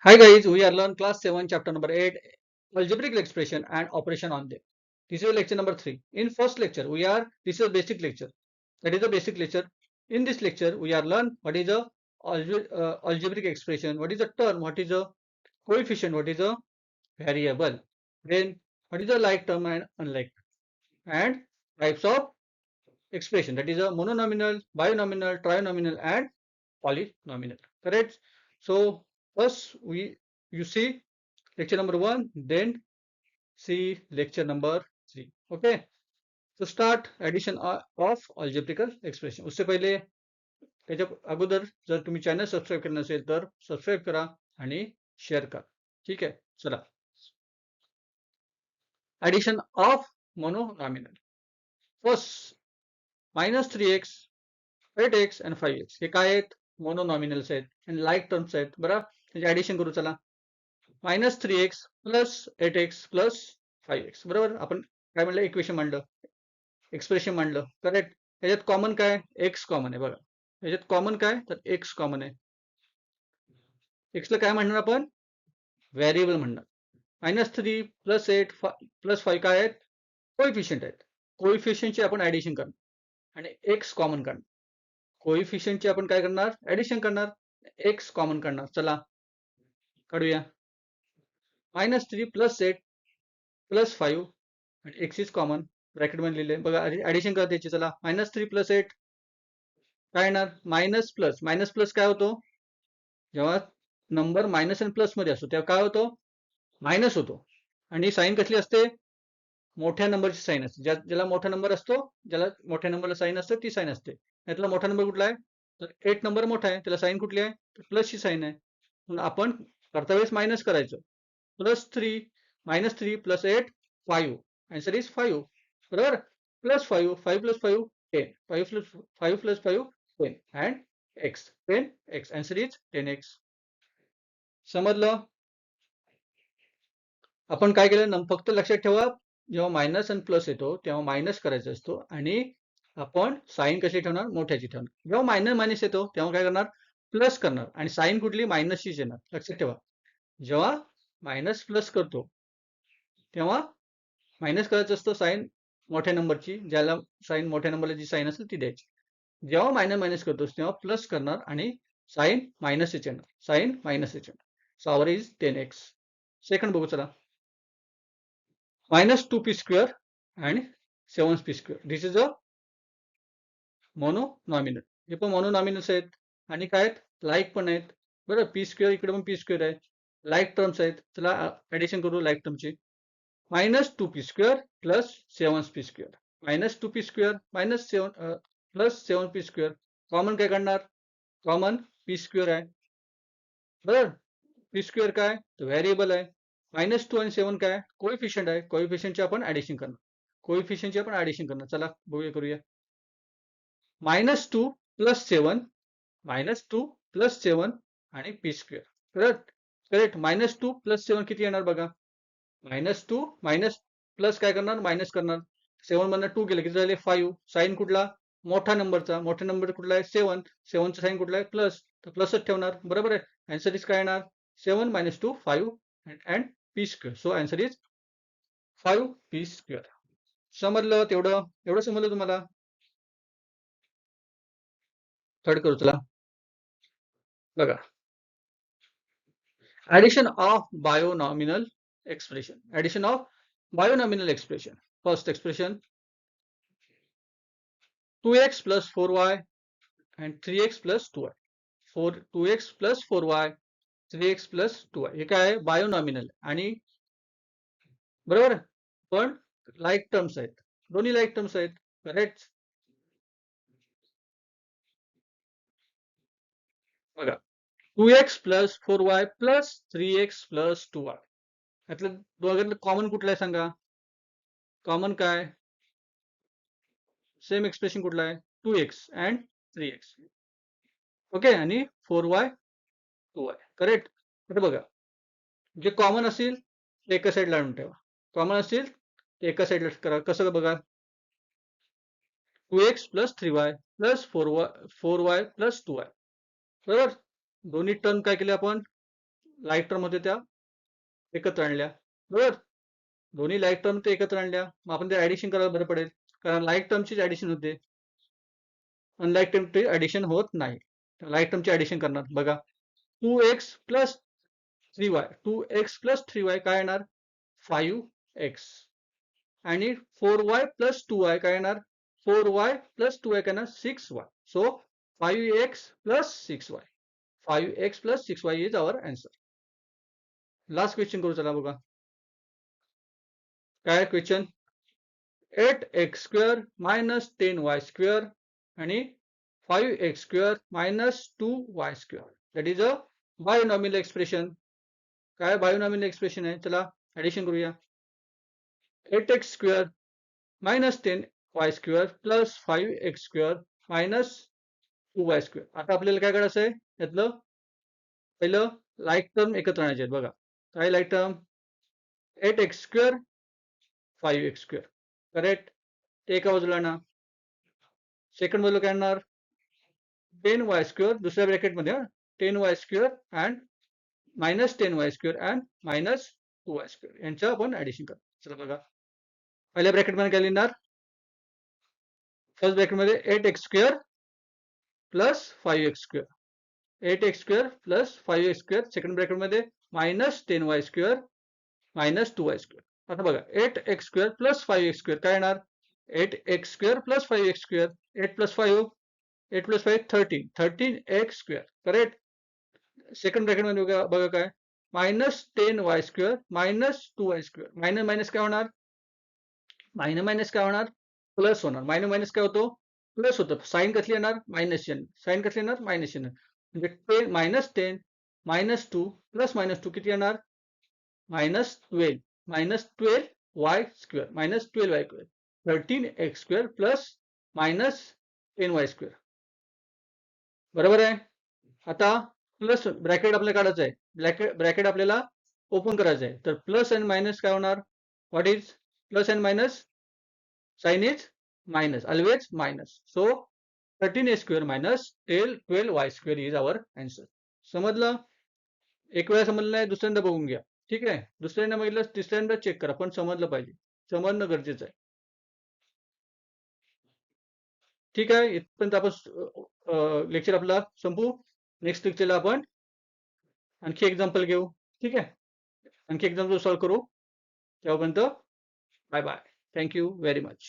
Hi guys, we are learn class 7 chapter number 8 algebraic expression and operation on them. This is lecture number 3. In first lecture this is a basic lecture. That is a basic lecture. In this lecture we are learn what is a algebraic expression, what is a term, what is a coefficient, what is a variable, then what is a like term and unlike term, and types of expression, that is a mononomial, binomial, trinomial and polynomial. Correct? So first you see lecture number 1, then see lecture number 3. Okay, so start addition of algebraic expression. उससे पहिले त्याच्या अगोदर जर तुम्ही channel subscribe केलं नसेल तर subscribe करा आणि शेअर करा. ठीक आहे, चला. Addition of मोनोनॉमिनल. First -3x, 8x आणि 5x हे काय आहेत? मोनोनॉमिनल्स आहेत आणि लाईक टर्म्स आहेत. बरं, त्याचे ऍडिशन करू. चला. -3x plus 8x plus 5x. बरोबर, आपण काय म्हणलं? इक्वेशन मांडलं, एक्सप्रेशन मांडलं. करेक्ट. याच्यात कॉमन काय? एक्स कॉमन आहे. बघा, याच्यात कॉमन काय? तर एक्स कॉमन आहे. एक्सला काय म्हणणार आपण? व्हेरिएबल म्हणणार. -3 प्लस 8 प्लस 5 काय आहेत? कोइफिशियंट आहेत. कोइफिशियंटची आपण ऍडिशन करणार आणि एक्स कॉमन करणार. कोइफिशियंटची आपण काय करणार? ऍडिशन करणार, एक्स कॉमन करणार. चला काढूया. -3 प्लस 8 प्लस 5 आणि एक्स इज कॉमन. ब्रॅकेट मध्ये लिहिले. बघा, ऍडिशन करा त्याची. चला, -3 प्लस 8 काय येणार? Minus plus. मायनस प्लस काय होतो? जेव्हा नंबर मायनस आणि प्लस मध्ये असतो तेव्हा काय होतो? मायनस होतो. आणि साईन कसली असते? मोठ्या नंबरची साईन असते. ज्याला मोठा नंबर असतो, ज्याला मोठ्या नंबरला साईन असते ती साईन असते. यातला मोठा नंबर कुठला आहे? तर 8 नंबर मोठा आहे, त्याला साईन कुठली आहे? तर प्लसची साईन आहे. म्हणून आपण करता वेळेस मायनस करायचं. +3 -3 प्लस 8 5. Answer is 5. बरोबर. +5 5 plus 5 10. 5 plus 5 10 and x 10x. Answer is 10x. समजलं? आपण काय केलं? फक्त लक्षात ठेवा, जेव्हा मायनस आणि प्लस येतो तेव्हा मायनस करायचा असतो आणि आपण साईन कशी ठेवणार? मोठ्याची ठेवणार. जेव्हा मायनस मायनस येतो तेव्हा काय करणार? प्लस करणार आणि साईन कुठली? मायनसचीच येणार. लक्षात ठेवा, जेव्हा मायनस प्लस करतो तेव्हा मायनस करायचं असतं साईन मोठ्या नंबरची. ज्याला साईन मोठ्या नंबरला जी साईन असेल ती द्यायची. जेव्हा मायनस मायनस करतो तेव्हा प्लस करणार आणि साईन मायनसच येणार. साईन मायनसच येणार. So our is 10x. Second बघू. चला. -2p² and 7p². This is a मोनोनॉमिनल. हे पण मोनोनॉमिनल्स आहेत आणि काय आहेत? लाईक पण आहेत. बरं, p² इकडे पण p² आहे. लाईक टर्म्स आहेत. चला ऍडिशन करू लाईक टर्मची. -2p² plus 7p². -2p² minus 7 plus 7p². Common काय काढणार? कॉमन p² आहे. बरोबर. p² काय? तर व्हेरिएबल आहे. -2 आणि 7 काय? कोइफिशियंट आहे. कोइफिशियंटची आपण ऍडिशन करणार. कोइफिशियंटची आपण ऍडिशन करणार. चला बघूया, करूया. -2 प्लस 7 -2 प्लस 7 आणि p². करेक्ट. करेक्ट. -2 प्लस 7 किती येणार? बघा, -2 मायनस प्लस काय करणार? मायनस करणार. 7 मधनं 2 गेलं किती झाले? 5. साईन कुठला? मोठा नंबरचा. मोठा नंबर कुठला आहे? 7. 7चा साईन कुठला आहे? प्लस. तर प्लसच ठेवणार. बरोबर आहे. आन्सर इज काय येणार? 7 - 2 5 and p². So answer is 5p². समजलं? एवढं समजलं तुम्हाला? थर्ड करू. चला बघा. Addition of binomial expression. Addition of binomial expression. First expression, 2x plus 4y and 3x plus 2y. 2x plus 4y, 3x plus 2y. हे काय आहे? बायोनॉमिनल आणि बरोबर, पण लाईक टर्म्स आहेत. दोन्ही लाईक टर्म्स आहेत. करेक्ट. बघा, 2x plus 4y plus 3x plus 2y. यातलं दोघांतलं कॉमन कुठलं आहे सांगा? कॉमन काय? सेम एक्सप्रेशन कुठला आहे? 2x and 3x. ओके, आणि 4y 2y. करेक्ट. आता बघा, जे कॉमन असेल ते एका साईडला आणून ठेवा. कॉमन असेल ते एका साईडला करा. कसं? बघा, 2x plus 3y plus 4y plus 2y. बरोबर. दोन्ही टर्म काय केले आपण? लाईक टर्म होत्या त्या एकत्र आणल्या, बरोबर. दोन्ही लाईक टर्म ते एकत्र आणल्या, मग आपण ते ऍडिशन करायला बरं पडेल, कारण लाईक टर्मचीच ऍडिशन होते, अनलाईक टर्मची ऍडिशन होत नाही. लाईक टर्मची ऍडिशन करणार बघा, 2x plus 3y, 2x plus 3y काय येणार, 5x, आणि 4y प्लस 2y काय येणार, 4y प्लस 2y काय येणार, 6y. So 5x plus 6y, 5x plus 6y our आवर आन्सर. लास्ट क्वेश्चन करू चला बघा, काय question, 8x square minus 10y square आणि 5x square minus 2y square, that is a binomial expression. काय बायोनॉमिनल एक्सप्रेशन आहे, चला ऍडिशन करूया. 8x square minus 10y square plus 5x square minus 2y square. आता आपल्याला काय करायचं आहे, यातलं पहिलं लाईक टर्म एकत्र आणायचे आहेत बघा. काय like term, 8x square 5x square, correct, ते एका बाजूला आणा. सेकंड बाजूला काय आणणार, 10y स्क्वेअर दुसऱ्या ब्रॅकेटमध्ये, 10y square and minus 10y square and minus 2y square, यांचं आपण ऍडिशन करू. चला बघा, पहिल्या ब्रॅकेटमध्ये काय लिहिणार, फर्स्ट ब्रॅकेटमध्ये 8x square plus 5x square, 8x square plus 5x square, second ब्रॅकेटमध्ये minus 10y square minus 2y square. आता बघा, 8x square plus 5x square काय येणार, 8x square plus 5x square, 8 plus 5, 8 plus 5 13, 13x square, correct. Second ब्रॅकेटमध्ये बघा काय, minus 10y square minus 2y square, minus minus काय होणार, मायनस मायनस काय होणार, प्लस होणार, मायनस मायनस काय होतो, प्लस होतं, साईन कसली येणार, मायनस येणार, साईन कसली येणार, मायनस येणार, म्हणजे 10 मायनस 10 मायनस 2 प्लस मायनस 2 किती येणार, minus 12, minus 12y square, minus 12y square, 13x square plus minus 10y square, बरोबर आहे. आता प्लस ब्रॅकेट आपल्याला काढायचं आहे, ब्रॅकेट आपल्याला ओपन करायचं आहे, तर प्लस अँड मायनस काय होणार, what is plus and minus, sign is minus, always minus. So 13a square minus 12y square is our answer. समजलं, एक वेळा समजलं नाही दुसऱ्यांदा बघून घ्या, ठीक आहे. दुसऱ्यांदा बघितलं तिसऱ्यांदा चेक करा, पण समजलं पाहिजे, समजणं गरजेचं आहे. ठीक आहे, इथपर्यंत आपण लेक्चर आपला संपू. नेक्स्ट लेक्चरला आपण आणखी एक्झाम्पल घेऊ, ठीक आहे, आणखी एक्झाम्पल सॉल्व्ह करू. तेव्हापर्यंत bye bye, thank you very much.